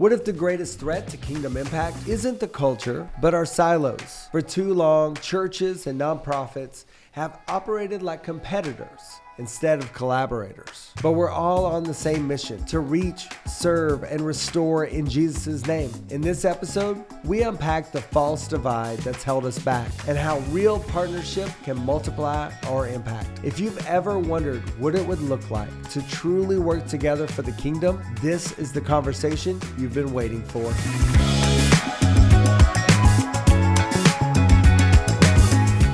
What if the greatest threat to kingdom impact isn't the culture, but our silos? For too long, churches and nonprofits have operated like competitors instead of collaborators. But we're all on the same mission: to reach, serve, and restore in Jesus' name. In this episode, we unpack the false divide that's held us back and how real partnership can multiply our impact. If you've ever wondered what it would look like to truly work together for the kingdom, this is the conversation you've been waiting for.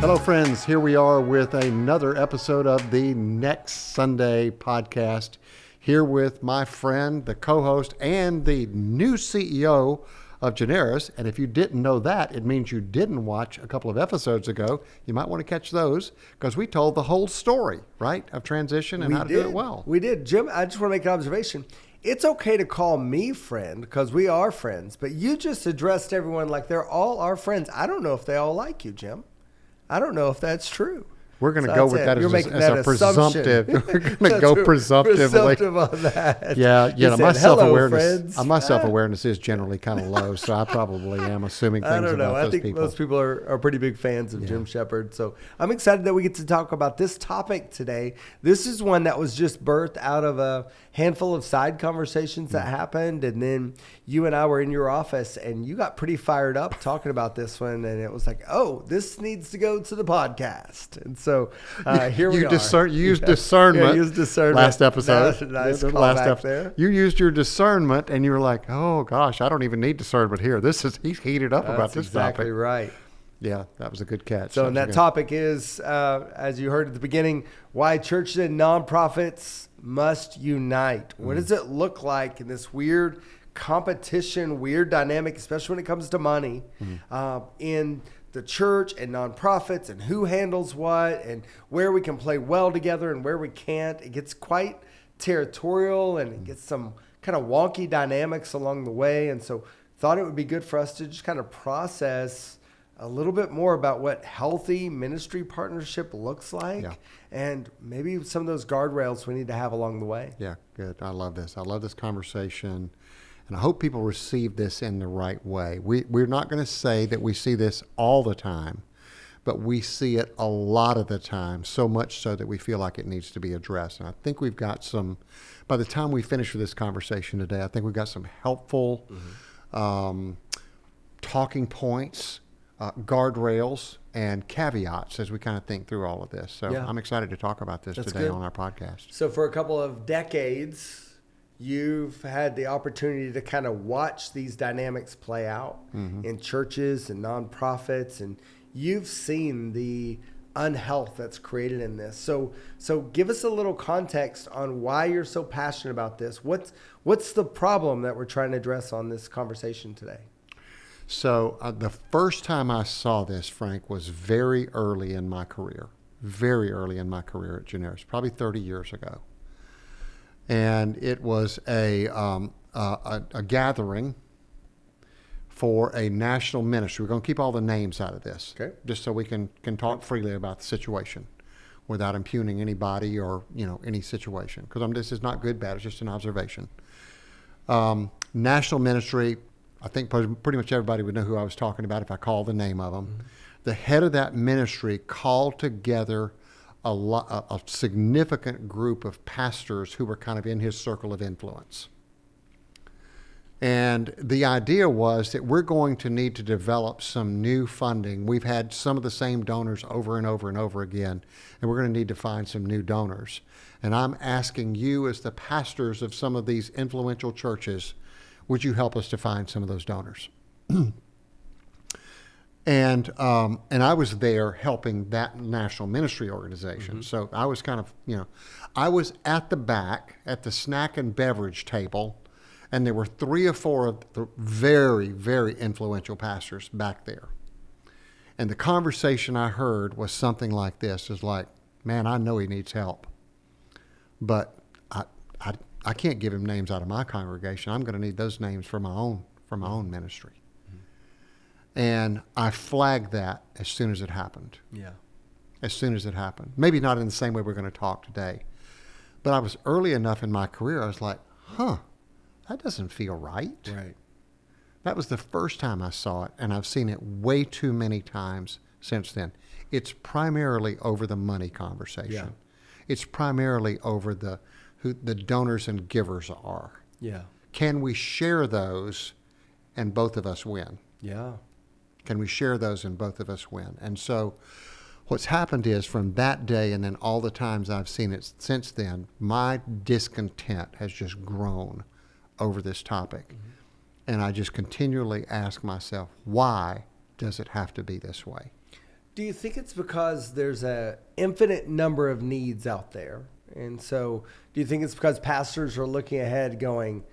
Hello, friends. Here we are with another episode of the Next Sunday podcast. Here with my friend, the co-host, and the new CEO of Generis. And if you didn't know that, it means you didn't watch a couple of episodes ago. You might want to catch those because we told the whole story, right, of transition and how to do it well. We did. Jim, I just want to make an observation. It's okay to call me friend because we are friends, but you just addressed everyone like they're all our friends. I don't know if they all like you, Jim. I don't know if that's true. We're going to go with that as a presumptive. We're going to go presumptively. Presumptive on that. Yeah. My self-awareness is generally kind of low, so I probably am assuming things about those people. I think most people are pretty big fans of Jim Shepard. So I'm excited that we get to talk about this topic today. This is one that was just birthed out of a handful of side conversations that happened, and then you and I were in your office, and you got pretty fired up talking about this one, and it was like, oh, this needs to go to the podcast. And so here we are. You used discernment. Yeah, used discernment. Last episode. Nice callback there. You used your discernment, and you were like, oh, gosh, I don't even need discernment here. He's heated up about this exactly topic. Right. Yeah, that was a good catch. So that topic is, as you heard at the beginning, why churches and nonprofits must unite. What does it look like in this weird competition, weird dynamic, especially when it comes to money, in the church and nonprofits, and who handles what, and where we can play well together and where we can't? It gets quite territorial, and it gets some kind of wonky dynamics along the way. And so thought it would be good for us to just kind of process a little bit more about what healthy ministry partnership looks like, and maybe some of those guardrails we need to have along the way. Yeah, good. I love this. I love this conversation, and I hope people receive this in the right way. We're not going to say that we see this all the time, but we see it a lot of the time, so much so that we feel like it needs to be addressed. And I think we've got some, by the time we finish with this conversation today, I think we've got some helpful talking points, guardrails, and caveats as we kind of think through all of this. So I'm excited to talk about this today on our podcast. So for a couple of decades, you've had the opportunity to kind of watch these dynamics play out in churches and nonprofits, and you've seen the unhealth that's created in this. So give us a little context on why you're so passionate about this. What's the problem that we're trying to address on this conversation today? So the first time I saw this, Frank, was very early in my career at Generis, probably 30 years ago. And it was a gathering for a national ministry. We're going to keep all the names out of this, just so we can talk freely about the situation without impugning anybody or any situation. Because this is not good, bad. It's just an observation. National ministry. I think pretty much everybody would know who I was talking about if I called the name of them. The head of that ministry called together a significant group of pastors who were kind of in his circle of influence. And the idea was that we're going to need to develop some new funding. We've had some of the same donors over and over and over again, and we're going to need to find some new donors. And I'm asking you, as the pastors of some of these influential churches, would you help us to find some of those donors? And I was there helping that national ministry organization. So I was kind of, I was at the back at the snack and beverage table, and there were 3 or 4 of the very, very influential pastors back there. And the conversation I heard was something like this: is like, man, I know he needs help, but I can't give him names out of my congregation. I'm going to need those names for my own ministry. And I flagged that as soon as it happened. Yeah. As soon as it happened. Maybe not in the same way we're going to talk today. But I was early enough in my career, I was like, that doesn't feel right. Right. That was the first time I saw it, and I've seen it way too many times since then. It's primarily over the money conversation. Yeah. It's primarily over who the donors and givers are. Yeah. Can we share those and both of us win? Yeah. Can we share those and both of us win? And so what's happened is from that day and then all the times I've seen it since then, my discontent has just grown over this topic. Mm-hmm. And I just continually ask myself, why does it have to be this way? Do you think it's because there's an infinite number of needs out there? And so do you think it's because pastors are looking ahead going,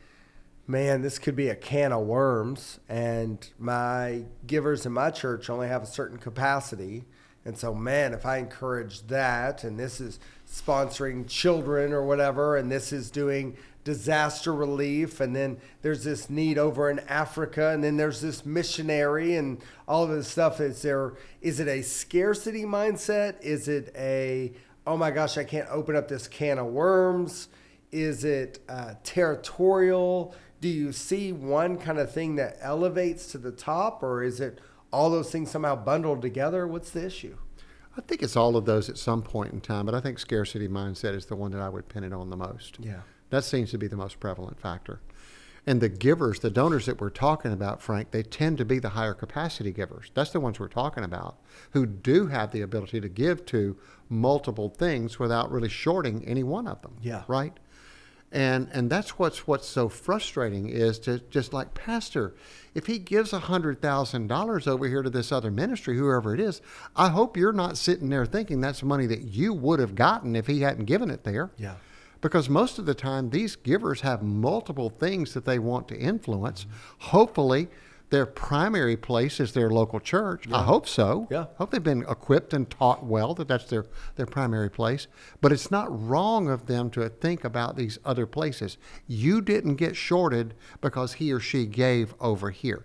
man, this could be a can of worms, and my givers in my church only have a certain capacity. And so, man, if I encourage that, and this is sponsoring children or whatever, and this is doing disaster relief, and then there's this need over in Africa, and then there's this missionary and all of this stuff. Is it a scarcity mindset? Is it a, oh my gosh, I can't open up this can of worms? Is it territorial? Do you see one kind of thing that elevates to the top, or is it all those things somehow bundled together? What's the issue? I think it's all of those at some point in time, but I think scarcity mindset is the one that I would pin it on the most. Yeah. That seems to be the most prevalent factor. And the givers, the donors that we're talking about, Frank, they tend to be the higher capacity givers. That's the ones we're talking about, who do have the ability to give to multiple things without really shorting any one of them. Yeah. Right? And that's what's so frustrating is to just like, Pastor, if he gives $100,000 over here to this other ministry, whoever it is, I hope you're not sitting there thinking that's money that you would have gotten if he hadn't given it there. Yeah. Because most of the time, these givers have multiple things that they want to influence. Mm-hmm. Hopefully, their primary place is their local church. Yeah. I hope so. Yeah. I hope they've been equipped and taught well that that's their primary place. But it's not wrong of them to think about these other places. You didn't get shorted because he or she gave over here.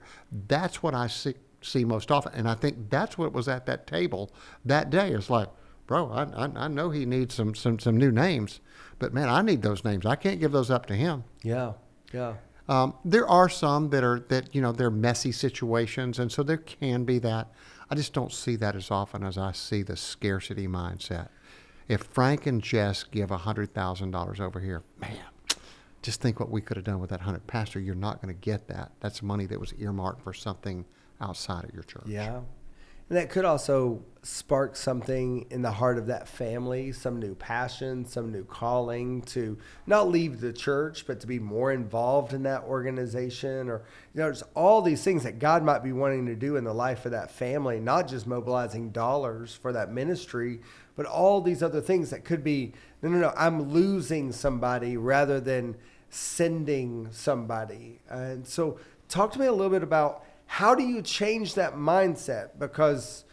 That's what I see most often. And I think that's what was at that table that day. It's like, bro, I know he needs some new names, but man, I need those names. I can't give those up to him. Yeah, yeah. There are some they're messy situations, and so there can be that. I just don't see that as often as I see the scarcity mindset. If Frank and Jess give $100,000 over here, man, just think what we could have done with that 100. Pastor, you're not going to get that. That's money that was earmarked for something outside of your church. Yeah. And that could also spark something in the heart of that family, some new passion, some new calling to not leave the church, but to be more involved in that organization. Or, there's all these things that God might be wanting to do in the life of that family, not just mobilizing dollars for that ministry, but all these other things that could be, no, I'm losing somebody rather than sending somebody. And so talk to me a little bit about, how do you change that mindset? Because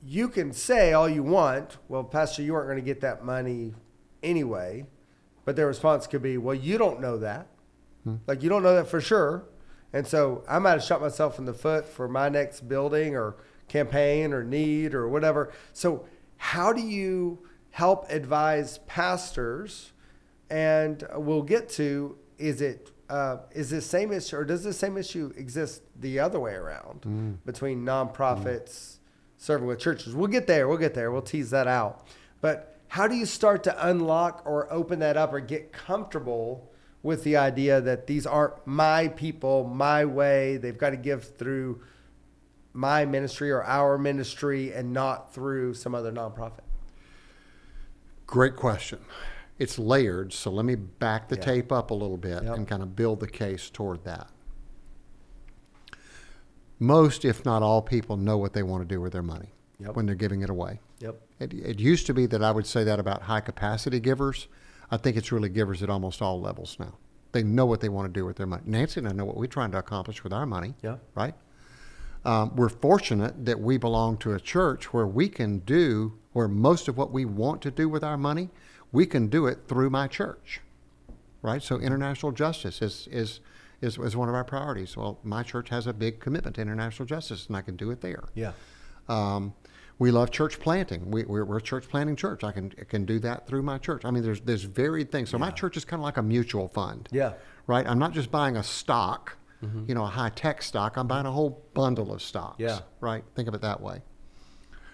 you can say all you want, well, Pastor, you aren't going to get that money anyway. But their response could be, well, you don't know that. Like, you don't know that for sure. And so I might have shot myself in the foot for my next building or campaign or need or whatever. So how do you help advise pastors? And we'll get to, is this same issue, or does the same issue exist the other way around between nonprofits serving with churches? We'll get there. We'll tease that out. But how do you start to unlock or open that up or get comfortable with the idea that these aren't my people, my way? They've got to give through my ministry or our ministry and not through some other nonprofit. Great question. It's layered, so let me back the tape up a little bit and kind of build the case toward that. Most, if not all, people know what they want to do with their money when they're giving it away. It used to be that I would say that about high-capacity givers. I think it's really givers at almost all levels now. They know what they want to do with their money. Nancy and I know what we're trying to accomplish with our money, right? We're fortunate that we belong to a church where we can do, where most of what we want to do with our money, we can do it through my church, right? So international justice is one of our priorities. Well, my church has a big commitment to international justice, and I can do it there. We love church planting. We're a church planting church. I can do that through my church. I mean, there's varied things. So my church is kind of like a mutual fund. Yeah. Right? I'm not just buying a stock, a high-tech stock. I'm buying a whole bundle of stocks. Yeah. Right? Think of it that way.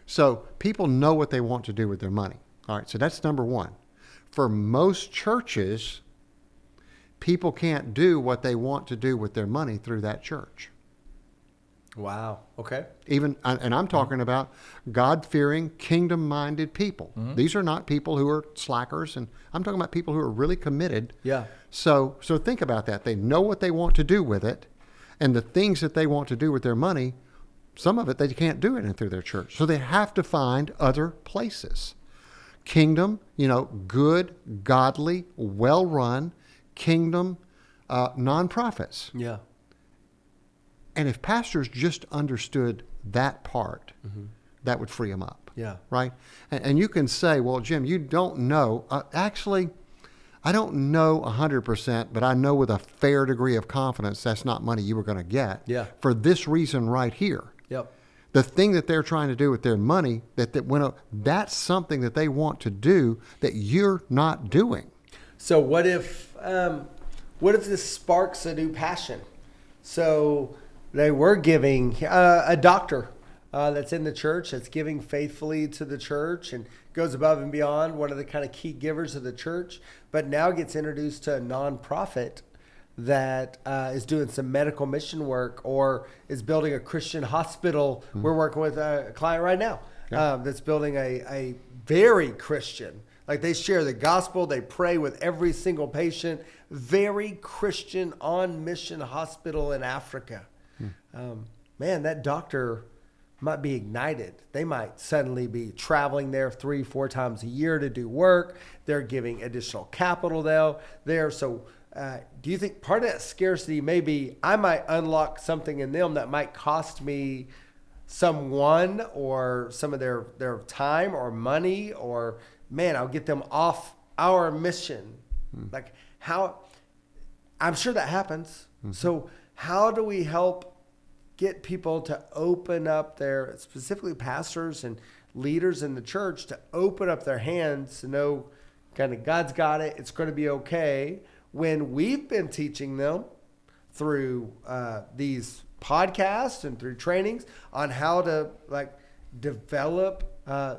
So people know what they want to do with their money. All right, so that's number one. For most churches, people can't do what they want to do with their money through that church. Wow. Okay. And I'm talking about God-fearing, kingdom-minded people. These are not people who are slackers, and I'm talking about people who are really committed. Yeah. So think about that. They know what they want to do with it, and the things that they want to do with their money, some of it they can't do it through their church. So they have to find other places. Kingdom, good, godly, well-run kingdom nonprofits. Yeah. And if pastors just understood that part, that would free them up. Yeah. Right? And you can say, well, Jim, you don't know. Actually, I don't know 100%, but I know with a fair degree of confidence that's not money you were going to get. Yeah. For this reason right here. Yep. The thing that they're trying to do with their money, that's something that they want to do that you're not doing. So what if this sparks a new passion? So they were giving a doctor that's in the church, that's giving faithfully to the church and goes above and beyond, one of the kind of key givers of the church, but now gets introduced to a nonprofit that is doing some medical mission work or is building a Christian hospital. We're working with a client right now that's building a very Christian. Like they share the gospel, they pray with every single patient. Very Christian on mission hospital in Africa. Man, that doctor might be ignited. They might suddenly be traveling there 3-4 times a year to do work. They're giving additional capital there. So do you think part of that scarcity may be I might unlock something in them that might cost me someone or some of their time or money, or man, I'll get them off our mission. Like how, I'm sure that happens. So how do we help get people to open up their, specifically pastors and leaders in the church, to open up their hands to know kind of God's got it, it's going to be okay, when we've been teaching them through these podcasts and through trainings on how to develop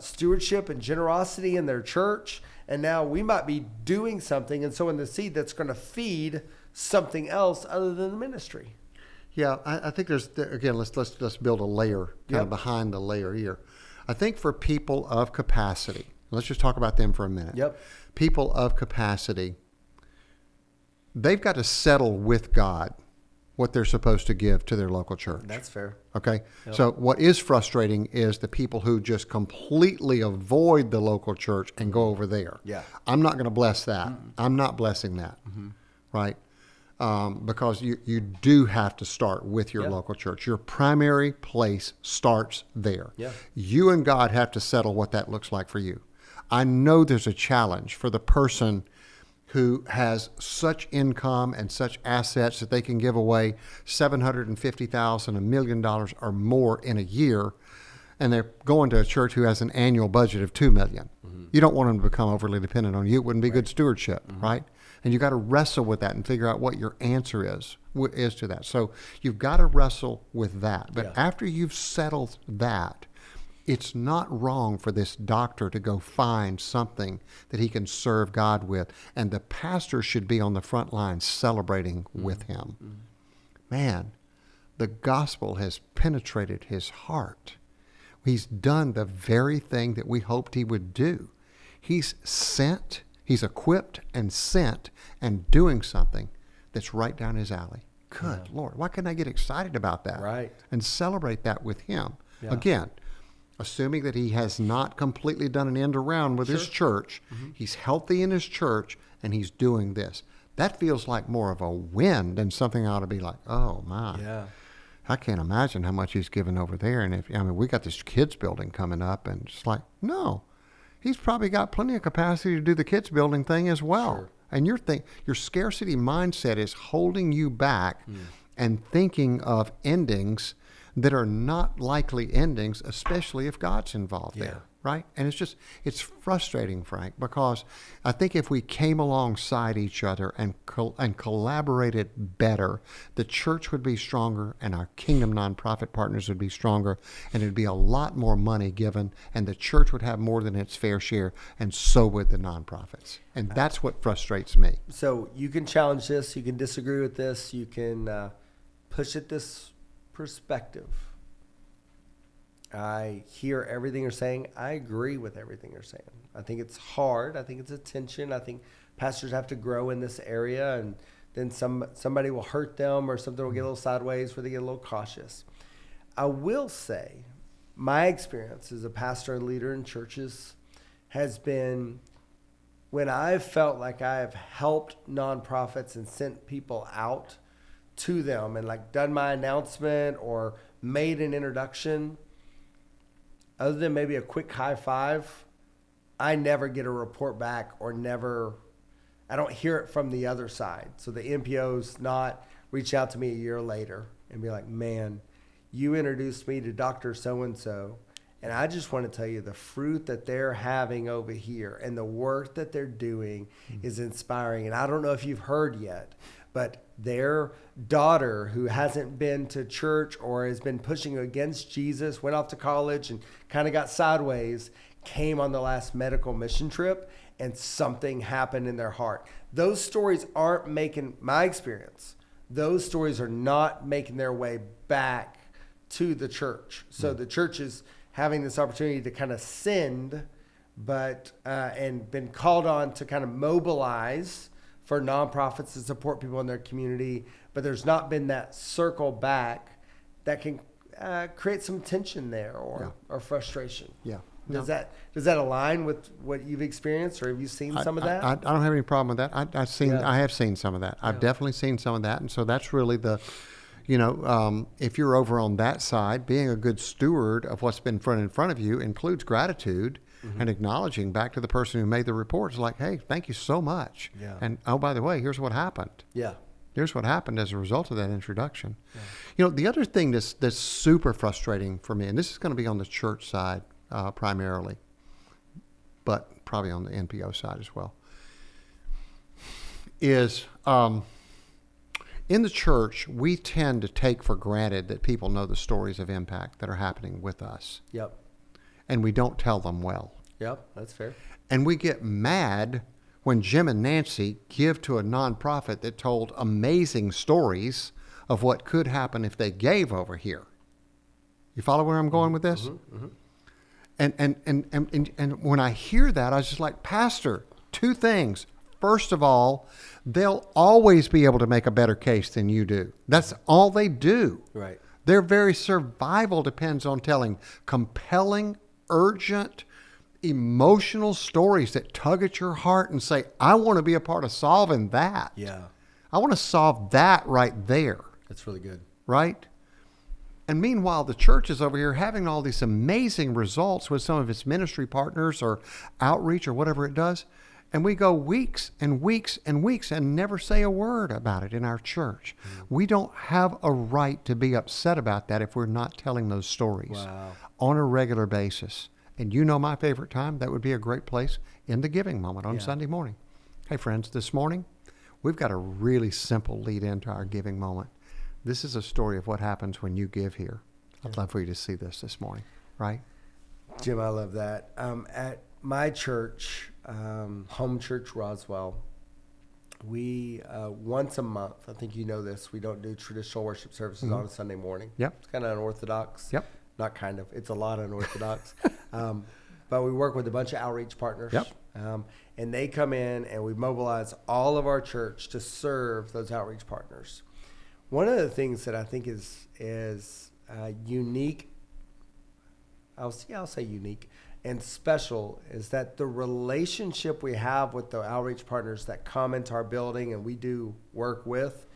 stewardship and generosity in their church. And now we might be doing something and sowing the seed that's going to feed something else other than the ministry. Yeah, I think there's, again, let's build a layer kind of behind the layer here. I think for people of capacity, let's just talk about them for a minute. Yep. People of capacity, they've got to settle with God what they're supposed to give to their local church. That's fair. Okay? Yep. So what is frustrating is the people who just completely avoid the local church and go over there. Yeah. I'm not going to bless that. I'm not blessing that. Right? Because you do have to start with your local church. Your primary place starts there. Yeah. You and God have to settle what that looks like for you. I know there's a challenge for the person who has such income and such assets that they can give away $750,000, $1 million or more in a year, and they're going to a church who has an annual budget of $2 million. You don't want them to become overly dependent on you. It wouldn't be good stewardship, right? And you got to wrestle with that and figure out what your answer is to that. So you've got to wrestle with that. But after you've settled that, it's not wrong for this doctor to go find something that he can serve God with. And the pastor should be on the front line celebrating with him. Man, the gospel has penetrated his heart. He's done the very thing that we hoped he would do. He's equipped and sent and doing something that's right down his alley. Good Lord, why can't I get excited about that? Right. And celebrate that with him? Yeah. Again, assuming that he has not completely done an end around with his church, he's healthy in his church, and he's doing this. That feels like more of a win than something I ought to be like, oh my. Yeah. I can't imagine how much he's given over there. And we got this kids building coming up, and it's like, no, he's probably got plenty of capacity to do the kids building thing as well. Sure. And your scarcity mindset is holding you back and thinking of endings that are not likely endings, especially if God's involved Yeah. there, right? And it's frustrating, Frank, because I think if we came alongside each other and collaborated better, the church would be stronger and our kingdom nonprofit partners would be stronger, and there'd be a lot more money given, and the church would have more than its fair share, and so would the nonprofits. And that's what frustrates me. So you can challenge this, you can disagree with this, you can push it this perspective. I hear everything you're saying. I agree with everything you're saying. I think it's hard. I think it's a tension. I think pastors have to grow in this area, and then somebody will hurt them or something will get a little sideways where they get a little cautious. I will say my experience as a pastor and leader in churches has been when I've felt like I have helped nonprofits and sent people out to them and like done my announcement or made an introduction, other than maybe a quick high five, I never get a report back or I don't hear it from the other side. So the NPO's not reach out to me a year later and be like, man, you introduced me to Dr. So-and-so. And I just want to tell you the fruit that they're having over here and the work that they're doing is inspiring. And I don't know if you've heard yet, but their daughter who hasn't been to church or has been pushing against Jesus, went off to college and kind of got sideways, came on the last medical mission trip, and something happened in their heart. Those stories aren't making, my experience, those stories are not making their way back to the church. So the church is having this opportunity to kind of send, but and been called on to kind of mobilize for nonprofits to support people in their community, but there's not been that circle back that can create some tension there or frustration. Yeah. Does that align with what you've experienced, or have you seen some of that? I don't have any problem with that. I have seen some of that. I've definitely seen some of that, and so that's really the, if you're over on that side, being a good steward of what's been in front of you includes gratitude. And acknowledging back to the person who made the report, it's like, hey, thank you so much. Yeah. And oh, by the way, here's what happened. Yeah. Here's what happened as a result of that introduction. Yeah. The other thing that's super frustrating for me, and this is going to be on the church side primarily, but probably on the NPO side as well, is in the church, we tend to take for granted that people know the stories of impact that are happening with us. Yep. And we don't tell them well. Yep, that's fair. And we get mad when Jim and Nancy give to a nonprofit that told amazing stories of what could happen if they gave over here. You follow where I'm going with this? And when I hear that, I was just like, Pastor, two things. First of all, they'll always be able to make a better case than you do. That's all they do. Right. Their very survival depends on telling compelling, urgent, emotional stories that tug at your heart and say, I want to be a part of solving that. Yeah. I want to solve that right there. That's really good. Right? And meanwhile, the church is over here having all these amazing results with some of its ministry partners or outreach or whatever it does. And we go weeks and weeks and weeks and never say a word about it in our church. We don't have a right to be upset about that if we're not telling those stories on a regular basis. And my favorite time, that would be a great place in the giving moment on Sunday morning. Hey, friends, this morning, we've got a really simple lead into our giving moment. This is a story of what happens when you give here. I'd love for you to see this morning, right? Jim, I love that. At my church, home church Roswell, we once a month, I think you know this, we don't do traditional worship services on a Sunday morning. Yep. It's kind of unorthodox. Yep. Not kind of, it's a lot unorthodox. But we work with a bunch of outreach partners. Yep. And they come in and we mobilize all of our church to serve those outreach partners. One of the things that I think is unique, I'll say unique and special, is that the relationship we have with the outreach partners that come into our building and we do work with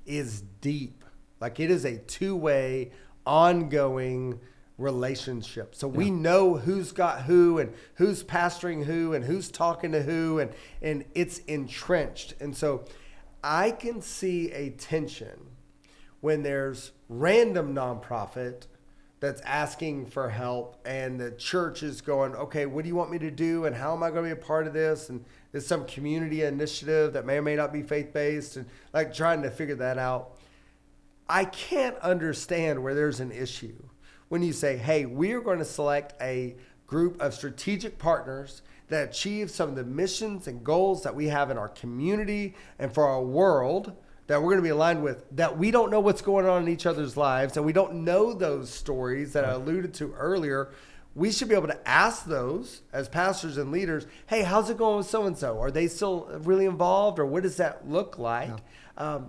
is deep. Like, it is a two-way, ongoing relationship. So we know who's got who and who's pastoring who and who's talking to who, and it's entrenched. And so I can see a tension when there's random nonprofit that's asking for help, and the church is going, okay, what do you want me to do, and how am I going to be a part of this? And there's some community initiative that may or may not be faith-based, and like trying to figure that out. I can't understand where there's an issue when you say, hey, we're going to select a group of strategic partners that achieve some of the missions and goals that we have in our community and for our world that we're going to be aligned with, that we don't know what's going on in each other's lives, and we don't know those stories that I alluded to earlier. We should be able to ask those as pastors and leaders, hey, how's it going with so-and-so? Are they still really involved, or what does that look like? Yeah.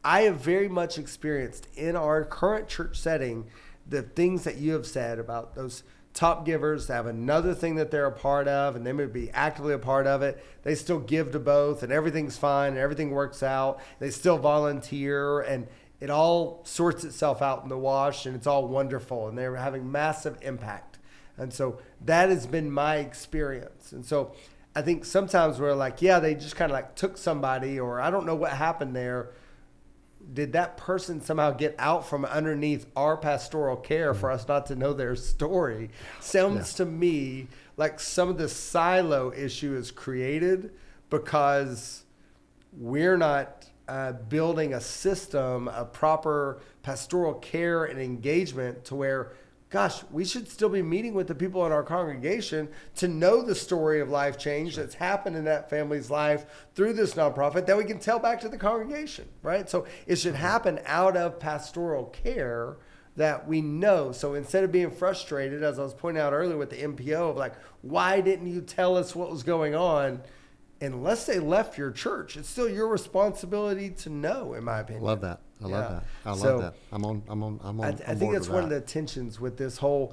I have very much experienced in our current church setting the things that you have said about those top givers that have another thing that they're a part of, and they may be actively a part of it. They still give to both, and everything's fine, and everything works out. They still volunteer, and it all sorts itself out in the wash, and it's all wonderful, and they're having massive impact. And so that has been my experience. And so I think sometimes we're like, yeah, they just kind of like took somebody, or I don't know what happened there. Did that person somehow get out from underneath our pastoral care for us not to know their story? Sounds to me like some of the silo issue is created because we're not building a system of proper pastoral care and engagement to where, gosh, we should still be meeting with the people in our congregation to know the story of life change that's happened in that family's life through this nonprofit that we can tell back to the congregation, right? So it should happen out of pastoral care that we know. So instead of being frustrated, as I was pointing out earlier with the MPO, of like, why didn't you tell us what was going on? Unless they left your church, it's still your responsibility to know, in my opinion. Love that. I love that. I love that. I'm on. I think that's one of the tensions with this whole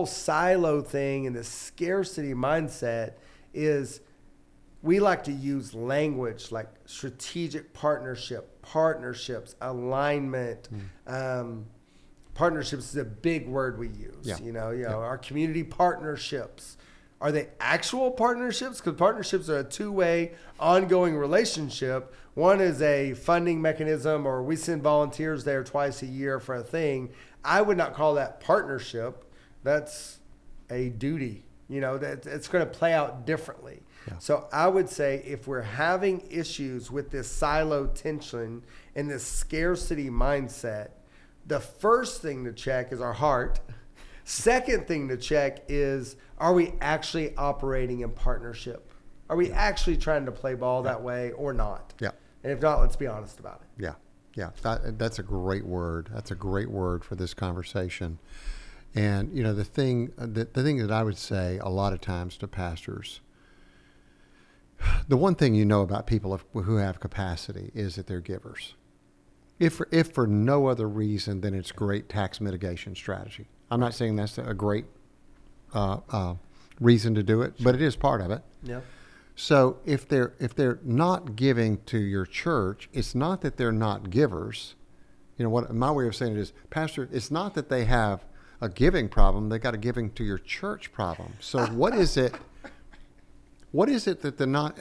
silo thing and this scarcity mindset is we like to use language like strategic partnerships, alignment. Partnerships is a big word we use. Yeah. You know, our community partnerships. Are they actual partnerships? Because partnerships are a two-way, ongoing relationship. One is a funding mechanism, or we send volunteers there twice a year for a thing. I would not call that partnership. That's a duty. You know, that it's going to play out differently. Yeah. So I would say if we're having issues with this silo tension and this scarcity mindset, the first thing to check is our heart. Second thing to check is, are we actually operating in partnership? Are we actually trying to play ball that way or not? Yeah. And if not, let's be honest about it. Yeah. Yeah. That's a great word. That's a great word for this conversation. And, you know, the thing that I would say a lot of times to pastors, the one thing you know about people who have capacity is that they're givers. If for no other reason than it's great tax mitigation strategy. I'm not saying that's a great reason to do it, but it is part of it. Yeah. So if they're not giving to your church, it's not that they're not givers. You know what my way of saying it is, Pastor, it's not that they have a giving problem; they got a giving to your church problem. So what is it? What is it that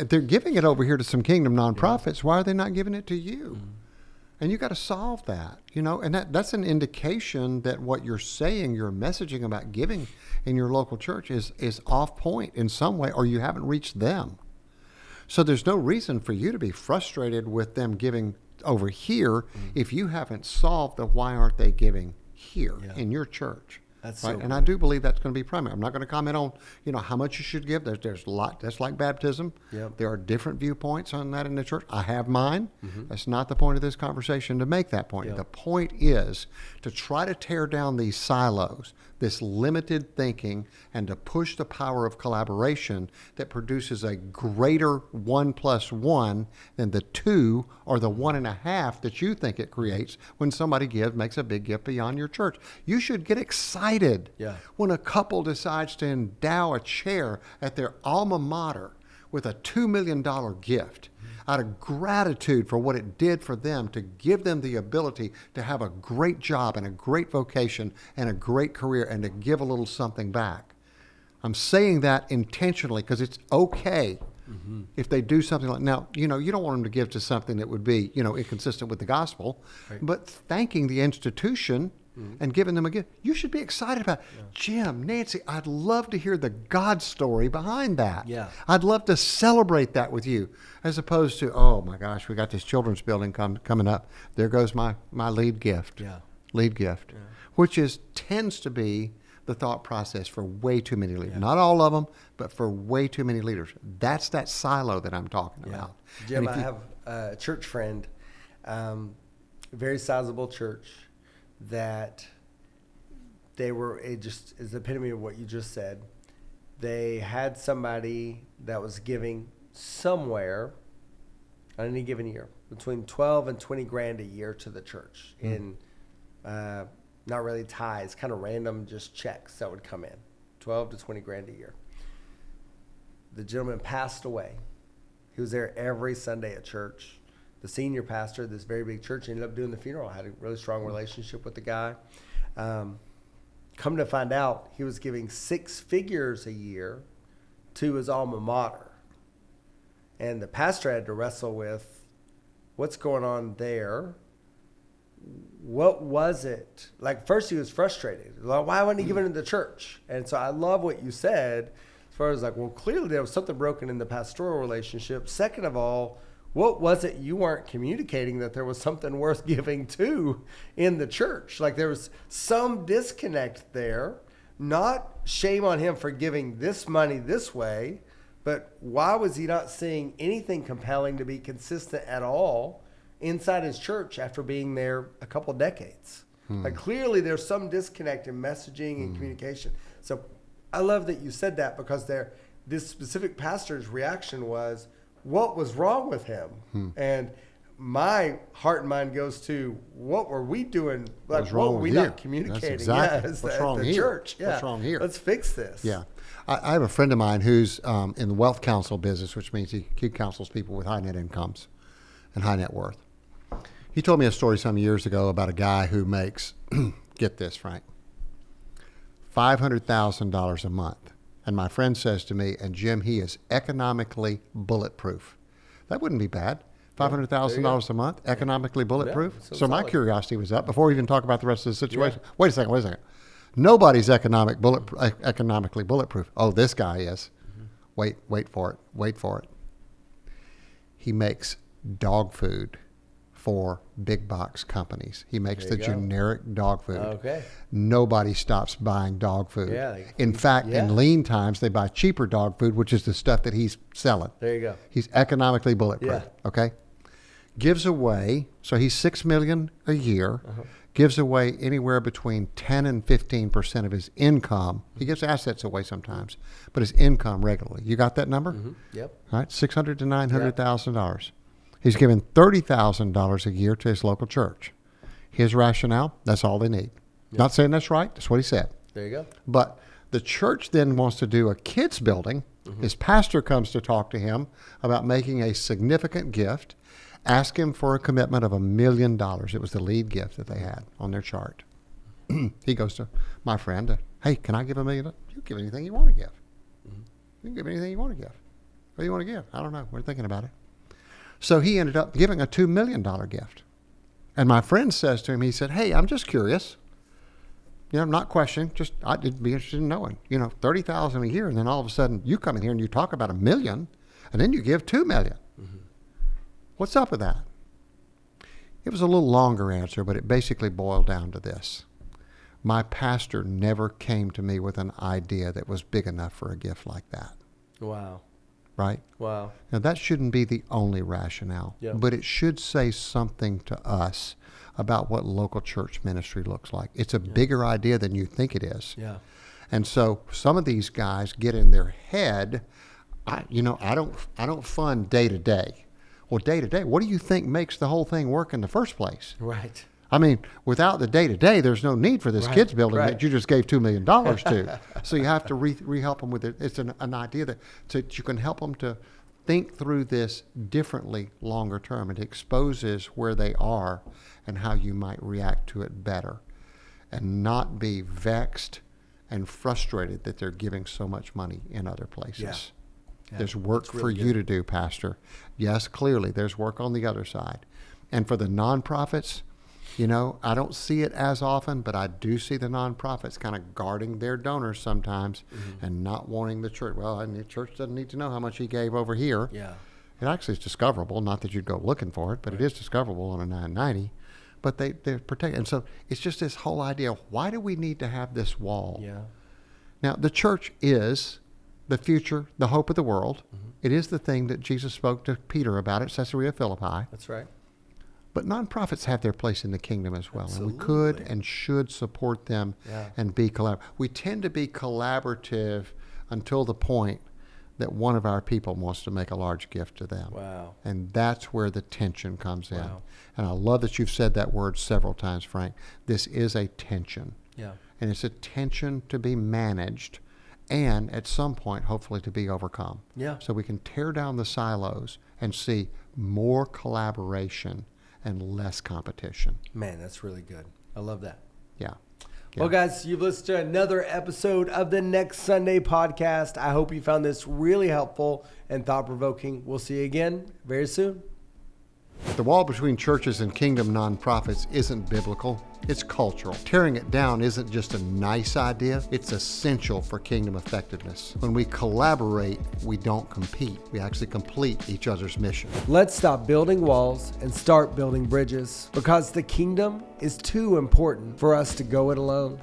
they're giving it over here to some kingdom nonprofits? Yeah. Why are they not giving it to you? Mm-hmm. And you got to solve that, you know, and that's an indication that what you're saying, your messaging about giving in your local church is off point in some way, or you haven't reached them. So there's no reason for you to be frustrated with them giving over here if you haven't solved the why aren't they giving here in your church. That's right. And I do believe that's going to be primary. I'm not going to comment on, you know, how much you should give. There's a lot. That's like baptism. Yep. There are different viewpoints on that in the church. I have mine. Mm-hmm. That's not the point of this conversation to make that point. Yep. The point is to try to tear down these silos, this limited thinking, and to push the power of collaboration that produces a greater 1 + 1 than the 2 or the 1.5 that you think it creates when somebody makes a big gift beyond your church. You should get excited when a couple decides to endow a chair at their alma mater with a $2 million gift out of gratitude for what it did for them to give them the ability to have a great job and a great vocation and a great career and to give a little something back. I'm saying that intentionally because it's okay if they do something like, now, you know, you don't want them to give to something that would be, you know, inconsistent with the gospel, but thanking the institution and giving them a gift, you should be excited about it. Yeah. Jim, Nancy, I'd love to hear the God story behind that. Yeah. I'd love to celebrate that with you, as opposed to, oh my gosh, we got this children's building coming up. There goes my lead gift. Yeah. Lead gift, which tends to be the thought process for way too many leaders. Not all of them, but for way too many leaders. That's that silo that I'm talking about. Jim, I have a church friend, very sizable church, that they were, it just is the epitome of what you just said. They had somebody that was giving somewhere on any given year between 12 and 20 grand a year to the church in not really tithes, kind of random just checks that would come in, 12 to 20 grand a year. The gentleman passed away. He was there every Sunday at church. The senior pastor of this very big church ended up doing the funeral. I had a really strong relationship with the guy. Come to find out, he was giving 6 figures a year to his alma mater. And the pastor had to wrestle with what's going on there. What was it? Like, first he was frustrated. Like, why wasn't he giving it to the church? And so I love what you said as far as like, well, clearly there was something broken in the pastoral relationship. Second of all, what was it you weren't communicating that there was something worth giving to in the church? Like, there was some disconnect there. Not shame on him for giving this money this way, but why was he not seeing anything compelling to be consistent at all inside his church after being there a couple decades? Like, clearly there's some disconnect in messaging and communication. So I love that you said that, because this specific pastor's reaction was, what was wrong with him? And my heart and mind goes to, what were we doing? Like, what were we not communicating? That's exactly what's wrong here. Church. Yeah. What's wrong here? Let's fix this. Yeah. I have a friend of mine who's in the wealth counsel business, which means he counsels people with high net incomes and high net worth. He told me a story some years ago about a guy who makes, get this, Frank, $500,000 a month. And my friend says to me, and Jim, he is economically bulletproof. That wouldn't be bad. $500,000 a month, economically bulletproof. Yeah, so my curiosity was up before we even talk about the rest of the situation. Yeah. Wait a second. Nobody's economically bulletproof. Oh, this guy is. Wait for it. He makes dog food for big box companies. He makes the generic dog food. Okay. Nobody stops buying dog food. Yeah, in fact, in lean times, they buy cheaper dog food, which is the stuff that he's selling. There you go. He's economically bulletproof. Yeah. Okay. Gives away, so he's $6 million a year. Gives away anywhere between 10 and 15% of his income. He gives assets away sometimes, but his income regularly. You got that number? Yep. All right, $600,000 to $900,000. He's given $30,000 a year to his local church. His rationale, that's all they need. Yep. Not saying that's right. That's what he said. There you go. But the church then wants to do a kids building. His pastor comes to talk to him about making a significant gift. Ask him for a commitment of $1 million. It was the lead gift that they had on their chart. He goes to my friend, hey, can I give $1 million? You give anything you want to give. You can give anything you want to give. What do you want to give? I don't know. We're thinking about it. So he ended up giving a $2 million gift. And my friend says to him, he said, hey, I'm just curious. Not questioning, just I'd be interested in knowing. $30,000 a year, and then all of a sudden you come in here and you talk about $1 million, and then you give $2 million. What's up with that? It was a little longer answer, but it basically boiled down to this. My pastor never came to me with an idea that was big enough for a gift like that. Wow. Right? Wow. Now, that shouldn't be the only rationale, but it should say something to us about what local church ministry looks like. It's a bigger idea than you think it is. Yeah. And so some of these guys get in their head, I don't fund day to day. Well, day to day, what do you think makes the whole thing work in the first place? Right. I mean, without the day-to-day, there's no need for this kids building that you just gave $2 million to. So you have to re-help them with it. It's an idea that you can help them to think through this differently longer term. It exposes where they are and how you might react to it better and not be vexed and frustrated that they're giving so much money in other places. Yeah. There's work for you to do, Pastor. Yes, clearly, there's work on the other side. And for the nonprofits, You know, I don't see it as often, but I do see the nonprofits kind of guarding their donors sometimes and not wanting the church. Well, the church doesn't need to know how much he gave over here. Yeah. It actually is discoverable, not that you'd go looking for it, but it is discoverable on a 990. But they're protected. And so it's just this whole idea, why do we need to have this wall? Yeah. Now, the church is the future, the hope of the world. It is the thing that Jesus spoke to Peter about at Caesarea Philippi. That's right. But nonprofits have their place in the kingdom as well. Absolutely. And we could and should support them and be collaborative. We tend to be collaborative until the point that one of our people wants to make a large gift to them. Wow. And that's where the tension comes in. Wow. And I love that you've said that word several times, Frank. This is a tension. Yeah. And it's a tension to be managed and at some point, hopefully, to be overcome. Yeah. So we can tear down the silos and see more collaboration and less competition. Man, that's really good. I love that. Yeah. Well, guys, you've listened to another episode of the Next Sunday podcast. I hope you found this really helpful and thought-provoking. We'll see you again very soon. The wall between churches and kingdom nonprofits isn't biblical, it's cultural. Tearing it down isn't just a nice idea, it's essential for kingdom effectiveness. When we collaborate, we don't compete. We actually complete each other's mission. Let's stop building walls and start building bridges, because the kingdom is too important for us to go it alone.